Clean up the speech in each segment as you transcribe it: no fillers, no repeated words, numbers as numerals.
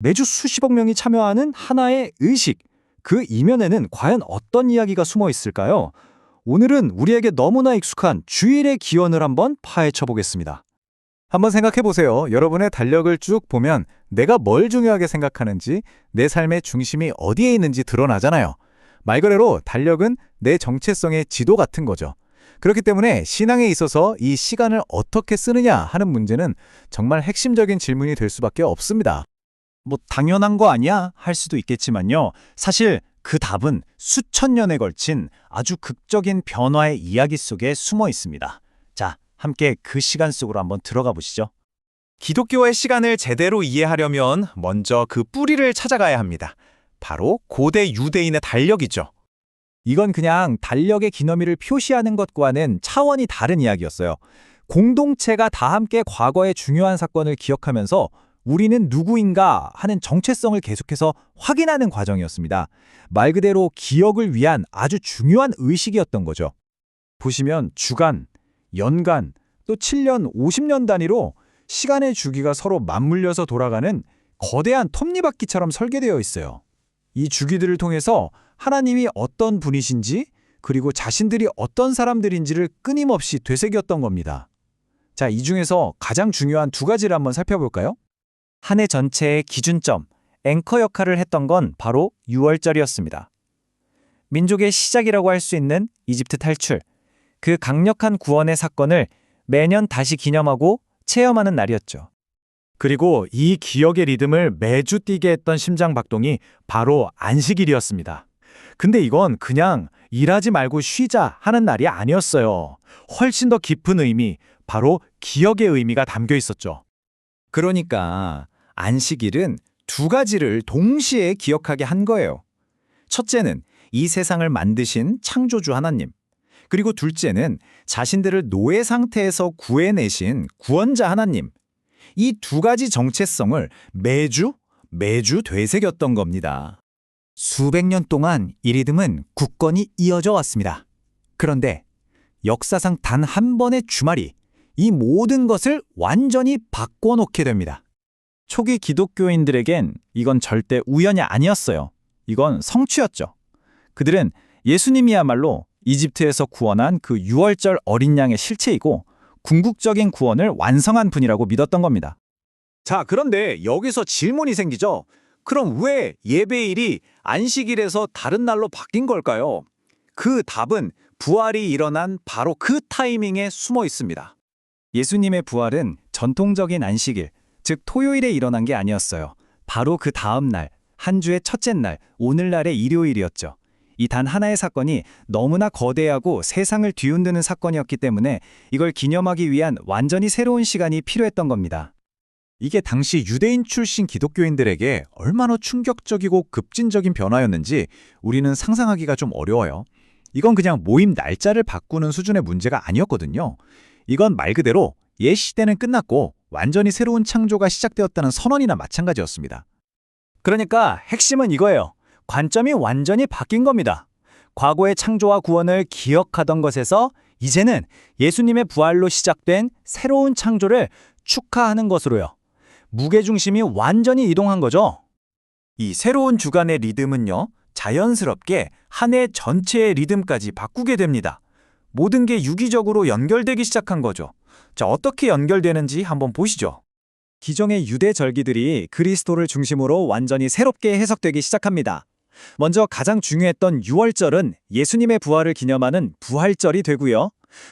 매주 수십억 명이 참여하는 하나의 의식, 그 이면에는 과연 어떤 이야기가 숨어 있을까요? 오늘은 우리에게 너무나 익숙한 주일의 기원을 한번 파헤쳐 보겠습니다. 한번 생각해 보세요. 여러분의 달력을 쭉 보면 내가 뭘 중요하게 생각하는지, 내 삶의 중심이 어디에 있는지 드러나잖아요. 말 그대로 달력은 내 정체성의 지도 같은 거죠. 그렇기 때문에 신앙에 있어서 이 시간을 어떻게 쓰느냐 하는 문제는 정말 핵심적인 질문이 될 수밖에 없습니다. 당연한 거 아니야? 할 수도 있겠지만요. 사실 그 답은 수천 년에 걸친 아주 극적인 변화의 이야기 속에 숨어 있습니다. 자, 함께 그 시간 속으로 한번 들어가 보시죠. 기독교의 시간을 제대로 이해하려면 먼저 그 뿌리를 찾아가야 합니다. 바로 고대 유대인의 달력이죠. 이건 그냥 달력의 기념일을 표시하는 것과는 차원이 다른 이야기였어요. 공동체가 다 함께 과거의 중요한 사건을 기억하면서 우리는 누구인가 하는 정체성을 계속해서 확인하는 과정이었습니다. 말 그대로 기억을 위한 아주 중요한 의식이었던 거죠. 보시면 주간, 연간, 또 7년, 50년 단위로 시간의 주기가 서로 맞물려서 돌아가는 거대한 톱니바퀴처럼 설계되어 있어요. 이 주기들을 통해서 하나님이 어떤 분이신지, 그리고 자신들이 어떤 사람들인지를 끊임없이 되새겼던 겁니다. 자, 이 중에서 가장 중요한 두 가지를 한번 살펴볼까요? 한 해 전체의 기준점, 앵커 역할을 했던 건 바로 6월절이었습니다. 민족의 시작이라고 할 수 있는 이집트 탈출, 그 강력한 구원의 사건을 매년 다시 기념하고 체험하는 날이었죠. 그리고 이 기억의 리듬을 매주 뛰게 했던 심장 박동이 바로 안식일이었습니다. 근데 이건 그냥 일하지 말고 쉬자 하는 날이 아니었어요. 훨씬 더 깊은 의미, 바로 기억의 의미가 담겨 있었죠. 그러니까 안식일은 두 가지를 동시에 기억하게 한 거예요. 첫째는 이 세상을 만드신 창조주 하나님, 그리고 둘째는 자신들을 노예 상태에서 구해내신 구원자 하나님. 이 두 가지 정체성을 매주 되새겼던 겁니다. 수백 년 동안 이 리듬은 굳건히 이어져 왔습니다. 그런데 역사상 단 한 번의 주말이 이 모든 것을 완전히 바꿔놓게 됩니다. 초기 기독교인들에겐 이건 절대 우연이 아니었어요. 이건 성취였죠. 그들은 예수님이야말로 이집트에서 구원한 그 6월절 어린 양의 실체이고 궁극적인 구원을 완성한 분이라고 믿었던 겁니다. 자, 그런데 여기서 질문이 생기죠. 그럼 왜 예배일이 안식일에서 다른 날로 바뀐 걸까요? 그 답은 부활이 일어난 바로 그 타이밍에 숨어 있습니다. 예수님의 부활은 전통적인 안식일, 즉 토요일에 일어난 게 아니었어요. 바로 그 다음 날, 한 주의 첫째 날, 오늘날의 일요일이었죠. 이 단 하나의 사건이 너무나 거대하고 세상을 뒤흔드는 사건이었기 때문에 이걸 기념하기 위한 완전히 새로운 시간이 필요했던 겁니다. 이게 당시 유대인 출신 기독교인들에게 얼마나 충격적이고 급진적인 변화였는지 우리는 상상하기가 좀 어려워요. 이건 그냥 모임 날짜를 바꾸는 수준의 문제가 아니었거든요. 이건 말 그대로 옛 시대는 끝났고 완전히 새로운 창조가 시작되었다는 선언이나 마찬가지였습니다. 그러니까 핵심은 이거예요. 관점이 완전히 바뀐 겁니다. 과거의 창조와 구원을 기억하던 것에서 이제는 예수님의 부활로 시작된 새로운 창조를 축하하는 것으로요. 무게중심이 완전히 이동한 거죠. 이 새로운 주간의 리듬은요, 자연스럽게 한 해 전체의 리듬까지 바꾸게 됩니다. 모든 게 유기적으로 연결되기 시작한 거죠. 자, 어떻게 연결되는지 한번 보시죠. 기존의 유대 절기들이 그리스도를 중심으로 완전히 새롭게 해석되기 시작합니다. 먼저 가장 중요했던 6월절은 예수님의 부활을 기념하는 부활절이 되고요.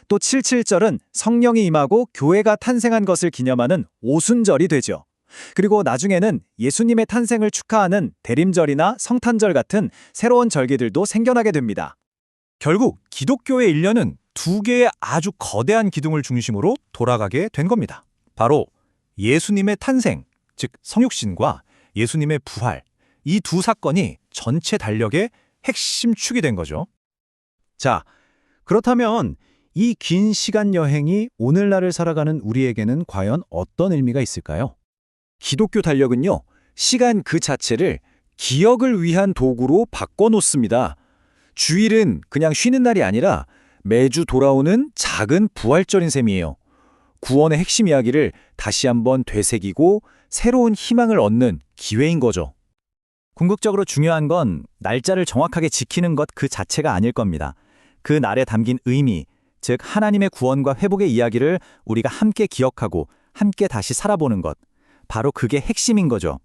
또 77절은 성령이 임하고 교회가 탄생한 것을 기념하는 오순절이 되죠. 그리고 나중에는 예수님의 탄생을 축하하는 대림절이나 성탄절 같은 새로운 절기들도 생겨나게 됩니다. 결국 기독교의 1년은 두 개의 아주 거대한 기둥을 중심으로 돌아가게 된 겁니다. 바로 예수님의 탄생, 즉 성육신과 예수님의 부활, 이 두 사건이 전체 달력의 핵심 축이 된 거죠. 자, 그렇다면 이 긴 시간 여행이 오늘날을 살아가는 우리에게는 과연 어떤 의미가 있을까요? 기독교 달력은요, 시간 그 자체를 기억을 위한 도구로 바꿔놓습니다. 주일은 그냥 쉬는 날이 아니라 매주 돌아오는 작은 부활절인 셈이에요. 구원의 핵심 이야기를 다시 한번 되새기고 새로운 희망을 얻는 기회인 거죠. 궁극적으로 중요한 건 날짜를 정확하게 지키는 것 그 자체가 아닐 겁니다. 그 날에 담긴 의미, 즉 하나님의 구원과 회복의 이야기를 우리가 함께 기억하고 함께 다시 살아보는 것. 바로 그게 핵심인 거죠.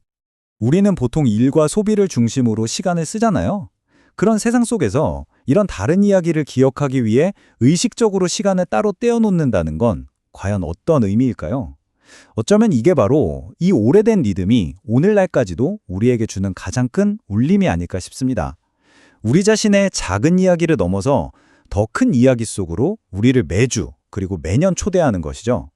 우리는 보통 일과 소비를 중심으로 시간을 쓰잖아요. 그런 세상 속에서 이런 다른 이야기를 기억하기 위해 의식적으로 시간을 따로 떼어놓는다는 건 과연 어떤 의미일까요? 어쩌면 이게 바로 이 오래된 리듬이 오늘날까지도 우리에게 주는 가장 큰 울림이 아닐까 싶습니다. 우리 자신의 작은 이야기를 넘어서 더 큰 이야기 속으로 우리를 매주 그리고 매년 초대하는 것이죠.